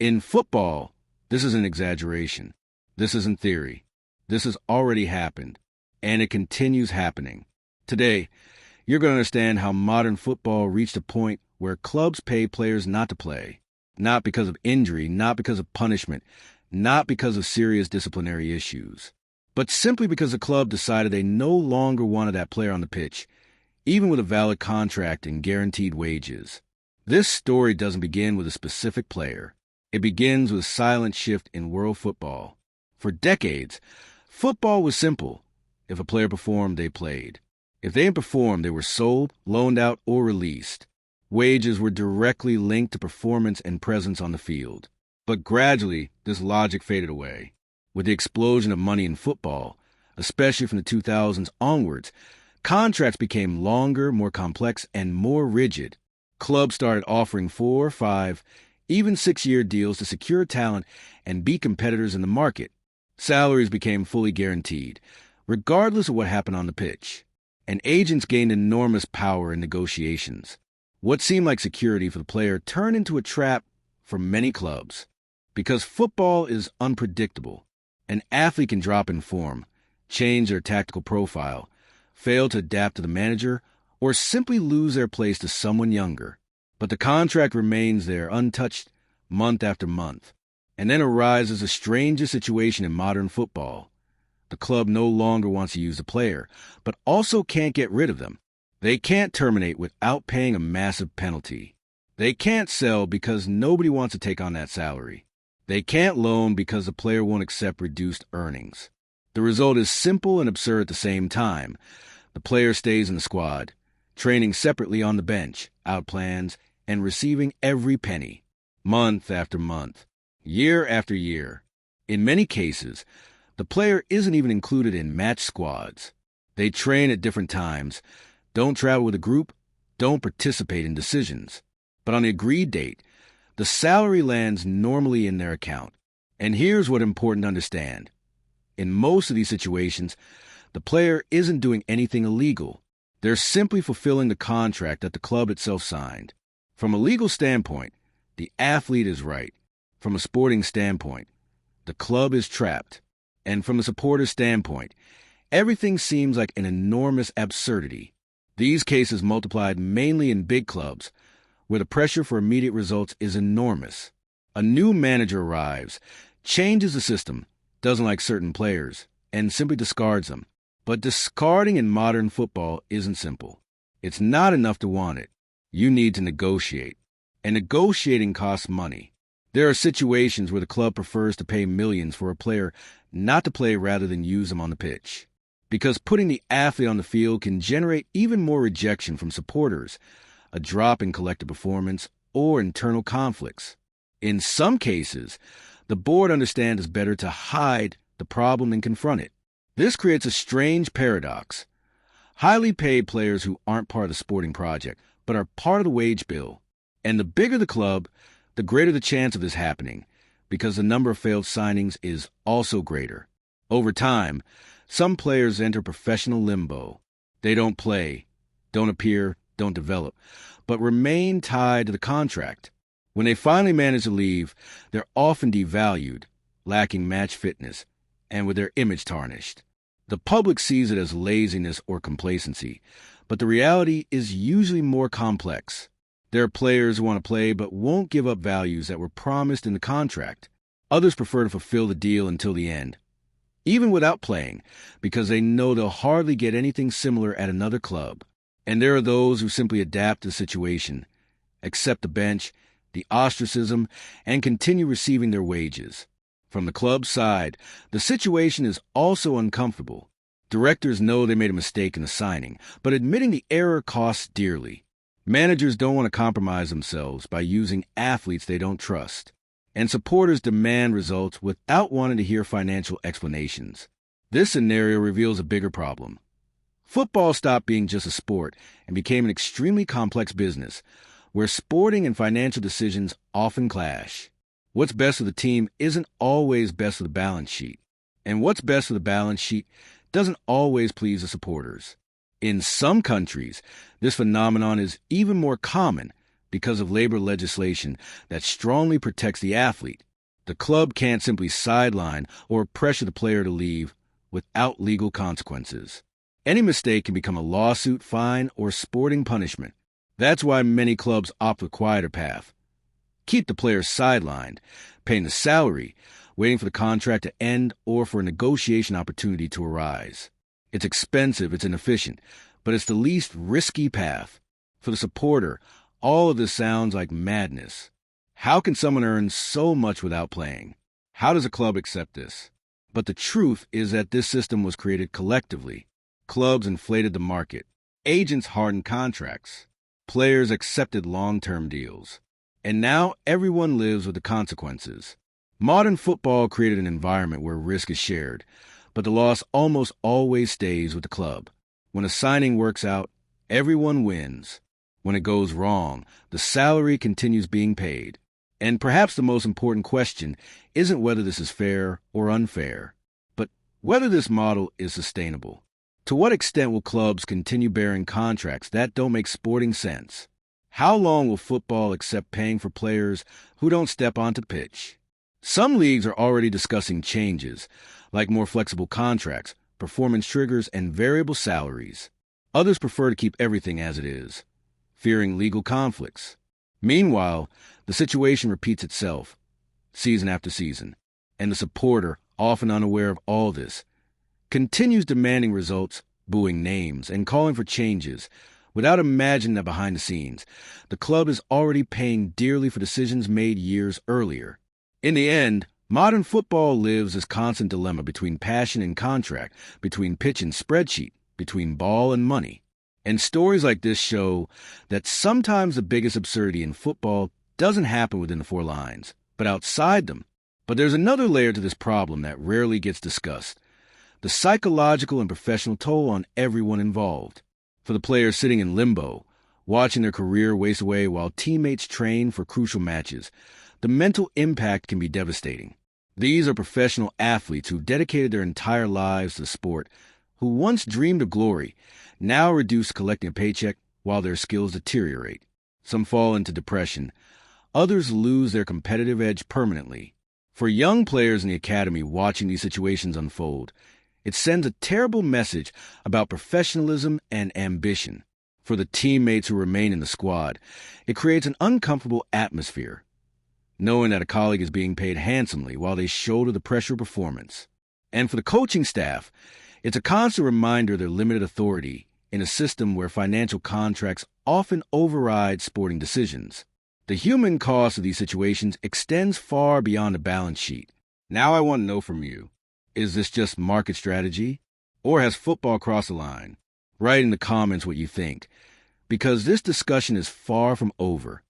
In football, this is an exaggeration. This isn't theory. This has already happened, and it continues happening. Today, you're going to understand how modern football reached a point where clubs pay players not to play, not because of injury, not because of punishment, not because of serious disciplinary issues, but simply because the club decided they no longer wanted that player on the pitch, even with a valid contract and guaranteed wages. This story doesn't begin with a specific player. It begins with a silent shift in world football. For decades, football was simple. If a player performed, they played. If they didn't perform, they were sold, loaned out, or released. Wages were directly linked to performance and presence on the field. But gradually, this logic faded away. With the explosion of money in football, especially from the 2000s onwards, contracts became longer, more complex, and more rigid. Clubs started offering 4, 5, even 6-year deals to secure talent and beat competitors in the market. Salaries became fully guaranteed, regardless of what happened on the pitch. And agents gained enormous power in negotiations. What seemed like security for the player turned into a trap for many clubs. Because football is unpredictable. An athlete can drop in form, change their tactical profile, fail to adapt to the manager, or simply lose their place to someone younger. But the contract remains there untouched month after month. And then arises the strangest situation in modern football. The club no longer wants to use the player, but also can't get rid of them. They can't terminate without paying a massive penalty. They can't sell because nobody wants to take on that salary. They can't loan because the player won't accept reduced earnings. The result is simple and absurd at the same time. The player stays in the squad, training separately on the bench, out plans, and receiving every penny, month after month, year after year. In many cases, the player isn't even included in match squads. They train at different times, don't travel with a group, don't participate in decisions. But on the agreed date, the salary lands normally in their account. And here's what's important to understand. In most of these situations, the player isn't doing anything illegal. They're simply fulfilling the contract that the club itself signed. From a legal standpoint, the athlete is right. From a sporting standpoint, the club is trapped. And from a supporter's standpoint, everything seems like an enormous absurdity. These cases multiplied mainly in big clubs, where the pressure for immediate results is enormous. A new manager arrives, changes the system, doesn't like certain players, and simply discards them. But discarding in modern football isn't simple. It's not enough to want it. You need to negotiate. And negotiating costs money. There are situations where the club prefers to pay millions for a player not to play rather than use them on the pitch. Because putting the athlete on the field can generate even more rejection from supporters, a drop in collective performance, or internal conflicts. In some cases, the board understands it's better to hide the problem than confront it. This creates a strange paradox. Highly paid players who aren't part of the sporting project, but are part of the wage bill. And the bigger the club, the greater the chance of this happening, because the number of failed signings is also greater. Over time, some players enter professional limbo. They don't play, don't appear, don't develop, but remain tied to the contract. When they finally manage to leave, they're often devalued, lacking match fitness, and with their image tarnished. The public sees it as laziness or complacency, but the reality is usually more complex. There are players who want to play but won't give up values that were promised in the contract. Others prefer to fulfill the deal until the end, even without playing, because they know they'll hardly get anything similar at another club. And there are those who simply adapt to the situation, accept the bench, the ostracism, and continue receiving their wages. From the club's side, the situation is also uncomfortable. Directors know they made a mistake in the signing, but admitting the error costs dearly. Managers don't want to compromise themselves by using athletes they don't trust. And supporters demand results without wanting to hear financial explanations. This scenario reveals a bigger problem. Football stopped being just a sport and became an extremely complex business, where sporting and financial decisions often clash. What's best for the team isn't always best for the balance sheet. And what's best for the balance sheet doesn't always please the supporters. In some countries, this phenomenon is even more common, because of labor legislation that strongly protects the athlete. The club can't simply sideline or pressure the player to leave without legal consequences. Any mistake can become a lawsuit, fine, or sporting punishment. That's why many clubs opt for the quieter path. Keep the players sidelined, paying the salary, waiting for the contract to end or for a negotiation opportunity to arise. It's expensive, it's inefficient, but it's the least risky path. For the supporter, all of this sounds like madness. How can someone earn so much without playing? How does a club accept this? But the truth is that this system was created collectively. Clubs inflated the market. Agents hardened contracts. Players accepted long-term deals. And now everyone lives with the consequences. Modern football created an environment where risk is shared, but the loss almost always stays with the club. When a signing works out, everyone wins. When it goes wrong, the salary continues being paid. And perhaps the most important question isn't whether this is fair or unfair, but whether this model is sustainable. To what extent will clubs continue bearing contracts that don't make sporting sense? How long will football accept paying for players who don't step onto the pitch? Some leagues are already discussing changes, like more flexible contracts, performance triggers, and variable salaries. Others prefer to keep everything as it is, fearing legal conflicts. Meanwhile, the situation repeats itself, season after season, and the supporter, often unaware of all this, continues demanding results, booing names, and calling for changes, without imagining that behind the scenes, the club is already paying dearly for decisions made years earlier. In the end, modern football lives this constant dilemma between passion and contract, between pitch and spreadsheet, between ball and money. And stories like this show that sometimes the biggest absurdity in football doesn't happen within the four lines, but outside them. But there's another layer to this problem that rarely gets discussed: the psychological and professional toll on everyone involved. For the players sitting in limbo, watching their career waste away while teammates train for crucial matches, the mental impact can be devastating. These are professional athletes who dedicated their entire lives to the sport, who once dreamed of glory, now reduced to collecting a paycheck while their skills deteriorate. Some fall into depression. Others lose their competitive edge permanently. For young players in the academy watching these situations unfold, it sends a terrible message about professionalism and ambition. For the teammates who remain in the squad, it creates an uncomfortable atmosphere, knowing that a colleague is being paid handsomely while they shoulder the pressure of performance. And for the coaching staff, it's a constant reminder of their limited authority in a system where financial contracts often override sporting decisions. The human cost of these situations extends far beyond the balance sheet. Now I want to know from you, is this just market strategy, or has football crossed the line? Write in the comments what you think, because this discussion is far from over.